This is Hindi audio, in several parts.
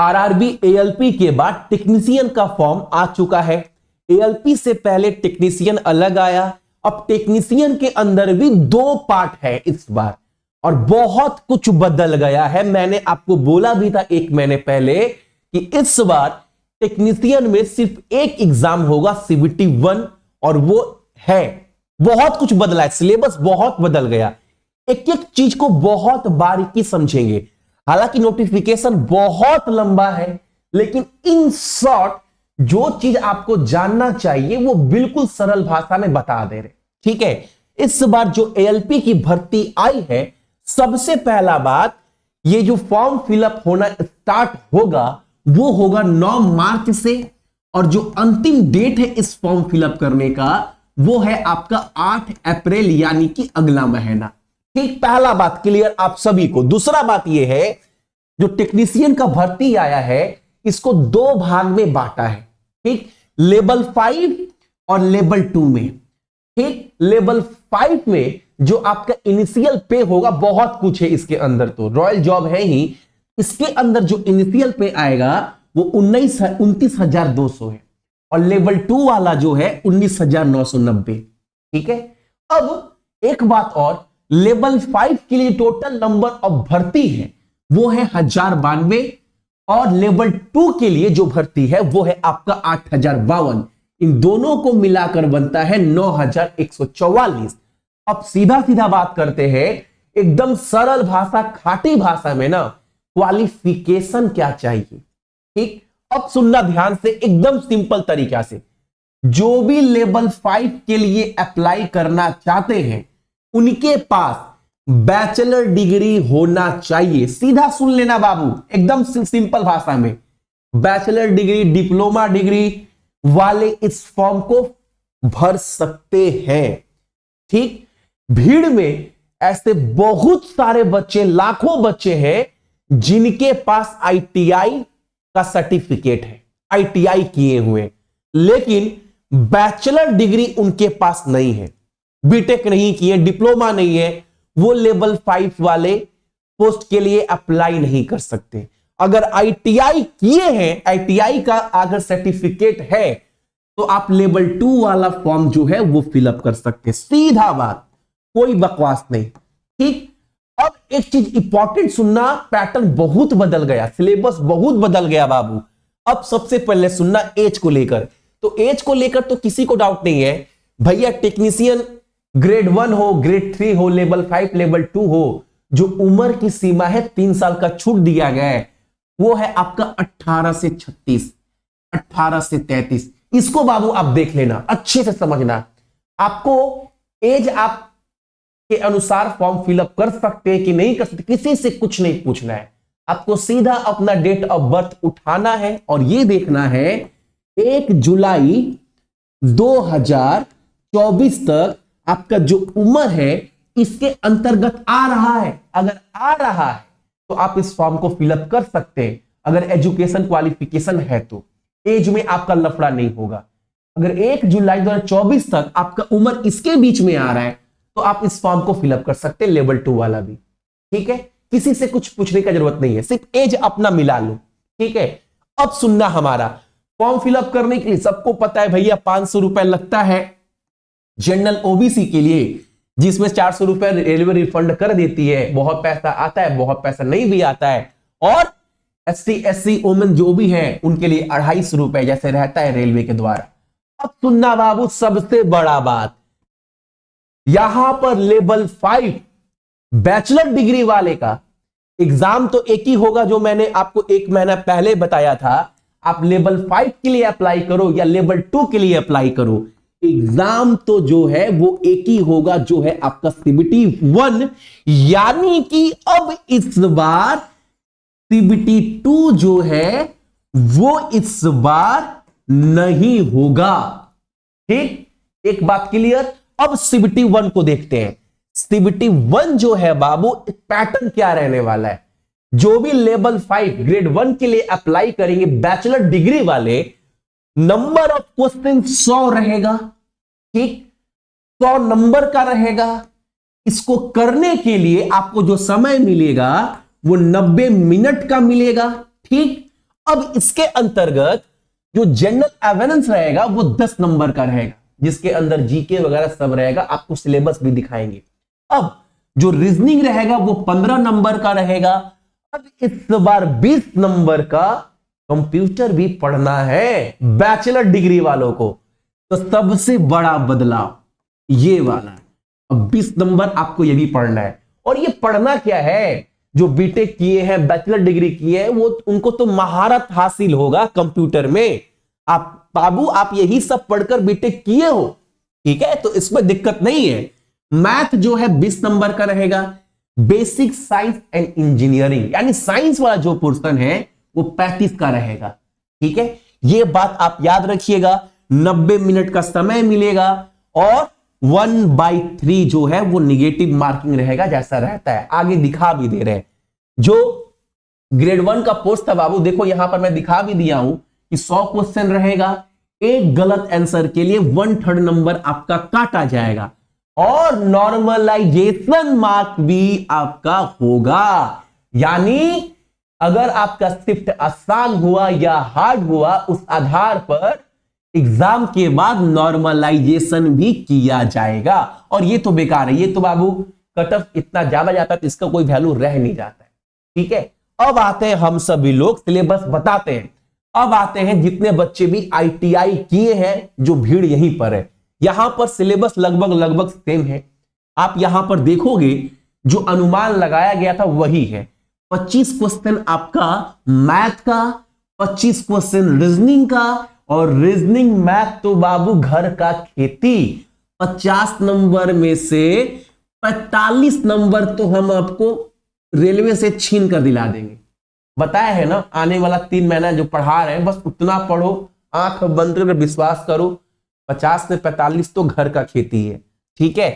आरआरबी एएलपी के बाद टेक्नीशियन का फॉर्म आ चुका है। एएलपी से पहले टेक्नीशियन अलग आया, अब टेक्नीशियन के अंदर भी 2 पार्ट है इस बार, और बहुत कुछ बदल गया है। मैंने आपको बोला भी था 1 महीने पहले कि इस बार टेक्नीशियन में सिर्फ एक एग्जाम होगा सीबीटी 1, और वो है। बहुत कुछ बदला है, सिलेबस बहुत बदल गया। एक एक चीज को बहुत बारीकी समझेंगे। हालांकि नोटिफिकेशन बहुत लंबा है, लेकिन इन शॉर्ट जो चीज आपको जानना चाहिए वो बिल्कुल सरल भाषा में बता दे रहे। ठीक है, इस बार जो एएलपी की भर्ती आई है, सबसे पहला बात, ये जो फॉर्म फिलअप होना स्टार्ट होगा वो होगा 9 मार्च से, और जो अंतिम डेट है इस फॉर्म फिलअप करने का वो है आपका 8 अप्रैल, यानी कि अगला महीना। ठीक, पहला बात क्लियर आप सभी को। दूसरा बात यह है, जो टेक्नीशियन का भर्ती आया है इसको 2 भाग में बांटा है। ठीक, लेवल 5 और लेवल 2 में। ठीक, लेवल 5 में जो आपका इनिशियल पे होगा, बहुत कुछ है इसके अंदर, तो रॉयल जॉब है ही, इसके अंदर जो इनिशियल पे आएगा वो 29,200 है, और लेवल 2 वाला जो है 19,990। ठीक है, अब एक बात और, लेवल 5 के लिए टोटल नंबर ऑफ भर्ती है वो है 1092, और लेवल 2 के लिए जो भर्ती है वो है आपका 8,052। इन दोनों को मिलाकर बनता है 9,144। अब सीधा सीधा बात करते हैं, एकदम सरल भाषा, खाटी भाषा में ना, क्वालिफिकेशन क्या चाहिए। ठीक, अब सुनना ध्यान से, एकदम सिंपल तरीका से। जो भी लेवल 5 के लिए अप्लाई करना चाहते हैं उनके पास बैचलर डिग्री होना चाहिए। सीधा सुन लेना बाबू, एकदम सिंपल भाषा में। बैचलर डिग्री, डिप्लोमा डिग्री वाले इस फॉर्म को भर सकते हैं। ठीक, भीड़ में ऐसे बहुत सारे बच्चे, लाखों बच्चे हैं जिनके पास आईटीआई का सर्टिफिकेट है, आईटीआई किए हुए, लेकिन बैचलर डिग्री उनके पास नहीं है, बीटेक नहीं किए, डिप्लोमा नहीं है, वो लेवल 5 वाले पोस्ट के लिए अप्लाई नहीं कर सकते। अगर आईटीआई किए हैं, आईटीआई का अगर सर्टिफिकेट है, तो आप लेवल 2 वाला फॉर्म जो है वो फिलअप कर सकते हैं। सीधा बात, कोई बकवास नहीं। ठीक, अब एक चीज इंपॉर्टेंट सुनना, पैटर्न बहुत बदल गया, सिलेबस बहुत बदल गया बाबू। अब सबसे पहले सुनना एज को लेकर, तो एज को लेकर तो किसी को डाउट नहीं है भैया। टेक्नीशियन ग्रेड 1 हो, ग्रेड 3 हो, लेवल 5, लेवल 2 हो, जो उम्र की सीमा है 3 साल का छूट दिया गया है वो है आपका 18 से 36, 18 से 33। इसको बाबू आप देख लेना, अच्छे से समझना। आपको एज आप के अनुसार फॉर्म फिलअप कर सकते हैं कि नहीं कर सकते, किसी से कुछ नहीं पूछना है। आपको सीधा अपना डेट ऑफ बर्थ उठाना है और यह देखना है 1 जुलाई 2024 तक आपका जो उम्र है इसके अंतर्गत आ रहा है। अगर आ रहा है तो आप इस फॉर्म को फिलअप कर सकते हैं। अगर एजुकेशन क्वालिफिकेशन है तो एज में आपका लफड़ा नहीं होगा। अगर 1 जुलाई 2024 तक आपका उम्र इसके बीच में आ रहा है तो आप इस फॉर्म को फिलअप कर सकते हैं, लेवल 2 वाला भी। ठीक है, किसी से कुछ पूछने का जरूरत नहीं है, सिर्फ एज अपना मिला लो। ठीक है, अब सुनना, हमारा फॉर्म फिलअप करने के लिए सबको पता है भैया 500 रुपए लगता है जनरल ओबीसी के लिए, जिसमें 400 रुपए रेलवे रिफंड कर देती है। बहुत पैसा आता है, बहुत पैसा नहीं भी आता है। और एससी एससी वुमेन जो भी है उनके लिए 250 रुपए जैसे रहता है रेलवे के द्वारा। अब सुनना बाबू, सबसे बड़ा बात, यहां पर लेवल 5 बैचलर डिग्री वाले का एग्जाम तो एक ही होगा, जो मैंने आपको 1 महीना पहले बताया था। आप लेवल 5 के लिए अप्लाई करो या लेवल 2 के लिए अप्लाई करो, एग्जाम तो जो है वो एक ही होगा, जो है आपका सीबीटी 1। यानी कि अब इस बार सीबीटी 2 जो है वो इस बार नहीं होगा। ठीक, एक बात क्लियर। अब सीबीटी 1 को देखते हैं। सीबीटी 1 जो है बाबू, पैटर्न क्या रहने वाला है। जो भी लेवल 5 ग्रेड 1 के लिए अप्लाई करेंगे बैचलर डिग्री वाले, नंबर ऑफ क्वेश्चन 100 रहेगा। ठीक, 100 नंबर का रहेगा। इसको करने के लिए आपको जो समय मिलेगा वो 90 मिनट का मिलेगा। ठीक, अब इसके अंतर्गत जो जनरल अवेयरनेस रहेगा वो 10 नंबर का रहेगा, जिसके अंदर जीके वगैरह सब रहेगा, आपको सिलेबस भी दिखाएंगे। अब जो रीजनिंग रहेगा वो 15 नंबर का रहेगा। अब इस बार 20 नंबर का कंप्यूटर भी पढ़ना है बैचलर डिग्री वालों को। तो सबसे बड़ा बदलाव ये वाला है, अब 20 नंबर आपको ये भी पढ़ना है। और ये पढ़ना क्या है, जो बीटेक किए हैं, बैचलर डिग्री किए हैं, वो उनको तो महारत हासिल होगा कंप्यूटर में। आप बाबू आप यही सब पढ़कर बीटेक किए हो, ठीक है, तो इसमें दिक्कत नहीं है। मैथ जो है 20 नंबर का रहेगा। बेसिक साइंस एंड इंजीनियरिंग यानी साइंस वाला जो पोर्शन है वो 35 का रहेगा, ठीक है। ये बात आप याद रखिएगा। 90 मिनट का समय मिलेगा और 1/3 जो है वो निगेटिव मार्किंग रहेगा, जैसा रहता है आगे दिखा भी दे रहे हैं। जो ग्रेड 1 का पोस्ट था बाबू, देखो यहां पर मैं दिखा भी दिया हूं कि 100 क्वेश्चन रहेगा। एक गलत आंसर के लिए 1/3 नंबर आपका काटा जाएगा और नॉर्मलाइजेशन मार्क भी आपका होगा। यानी अगर आपका शिफ्ट आसान हुआ या हार्ड हुआ, उस आधार पर एग्जाम के बाद नॉर्मलाइजेशन भी किया जाएगा। और ये तो बेकार है, ये तो बाबू कट ऑफ इतना ज्यादा जाता है तो इसका कोई वैल्यू रह नहीं जाता है, ठीक है। अब आते हैं हम सभी लोग सिलेबस बताते हैं। अब आते हैं जितने बच्चे भी आईटीआई किए हैं, जो भीड़ यहीं पर है, यहां पर सिलेबस लगभग सेम है। आप यहां पर देखोगे जो अनुमान लगाया गया था वही है। 25 क्वेश्चन आपका मैथ का, 25 क्वेश्चन रीजनिंग का, और रीजनिंग मैथ तो बाबू घर का खेती। 50 नंबर में से 45 नंबर तो हम आपको रेलवे से छीन कर दिला देंगे। बताया है ना, आने वाला 3 महीना जो पढ़ा रहे हैं बस उतना पढ़ो, आंख बंद कर विश्वास करो। 50 से 45 तो घर का खेती है, ठीक है।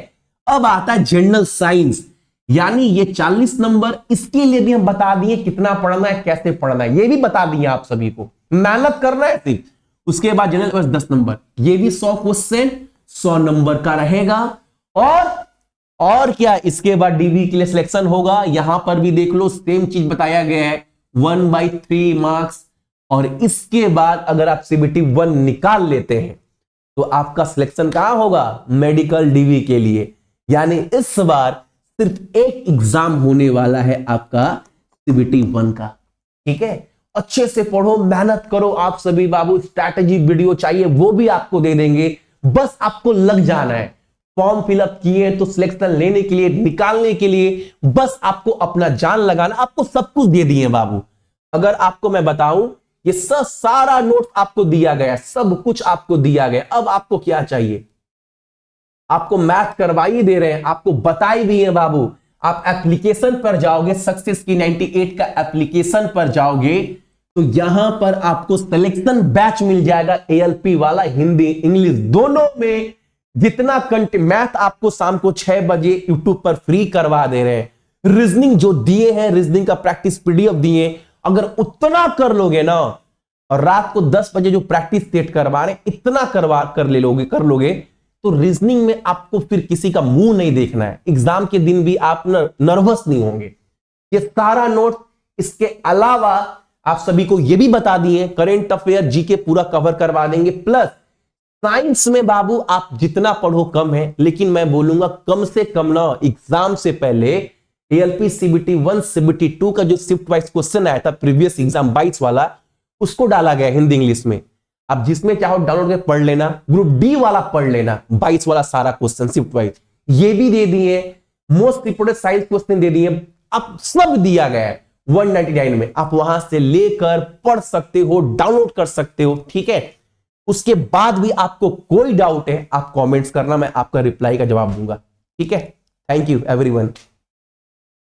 अब आता है जनरल साइंस, यानी ये 40 नंबर। इसके लिए भी हम बता दिए कितना पढ़ना है, कैसे पढ़ना है, ये भी बता दिए आप सभी को। मेहनत करना है सिर्फ। उसके बाद जनरल बस 10 नंबर, ये भी 100 क्वेश्चन 100 नंबर का रहेगा। और क्या, इसके बाद डीबी के लिए सिलेक्शन होगा। यहां पर भी देख लो सेम चीज बताया गया है, 1/3 मार्क्स। और इसके बाद अगर आप सीबीटी 1 निकाल लेते हैं तो आपका सिलेक्शन कहां होगा, मेडिकल डीवी के लिए। यानी इस बार सिर्फ एक एग्जाम होने वाला है आपका सीबीटी 1 का, ठीक है। अच्छे से पढ़ो, मेहनत करो आप सभी बाबू। स्ट्रैटेजी वीडियो चाहिए वो भी आपको दे देंगे, बस आपको लग जाना है। फॉर्म फिलअप किए तो सिलेक्शन लेने के लिए, निकालने के लिए बस आपको अपना जान लगाना। आपको सब कुछ दे दिए बाबू। अगर आपको मैं बताऊं, ये सारा नोट आपको दिया गया, सब कुछ आपको दिया गया। अब आपको क्या चाहिए, आपको मैथ करवाई दे रहे हैं, आपको बताई भी है बाबू। आप एप्लीकेशन पर जाओगे, सक्सेस की 98 का एप्लीकेशन पर जाओगे तो यहां पर आपको सिलेक्शन बैच मिल जाएगा, एएलपी वाला, हिंदी इंग्लिश दोनों में। जितना कंटेंट, मैथ आपको शाम को 6 बजे यूट्यूब पर फ्री करवा दे रहे हैं। रीजनिंग जो दिए हैं, रीजनिंग का प्रैक्टिस पीडीएफ दिए, अगर उतना कर लोगे ना, और रात को 10 बजे जो प्रैक्टिस सेट करवा रहे इतना कर लोगे तो रीजनिंग में आपको फिर किसी का मुंह नहीं देखना है। एग्जाम के दिन भी आप नर्वस नहीं होंगे। ये सारा नोट, इसके अलावा आप सभी को ये भी बता दिए, करेंट अफेयर जीके पूरा कवर करवा देंगे। प्लस साइंस में बाबू आप जितना पढ़ो कम है, लेकिन मैं बोलूंगा कम से कम ना, एग्जाम से पहले एएलपी सीबीटी 1 सीबीटी 2 का जो शिफ्ट वाइज क्वेश्चन आया था प्रीवियस एग्जाम 22 वाला, उसको डाला गया हिंदी इंग्लिश में। आप जिसमें चाहो डाउनलोड करके पढ़ लेना, ग्रुप डी वाला पढ़ लेना, 22 वाला सारा क्वेश्चन शिफ्ट वाइज ये भी दे दिए। मोस्ट इंपोर्टेंट साइंस क्वेश्चन दे दिए, अब सब दिया गया है 199 में। आप वहां से लेकर पढ़ सकते हो, डाउनलोड कर सकते हो, ठीक है। उसके बाद भी आपको कोई डाउट है, आप कमेंट्स करना, मैं आपका रिप्लाई का जवाब दूंगा, ठीक है। Thank you everyone.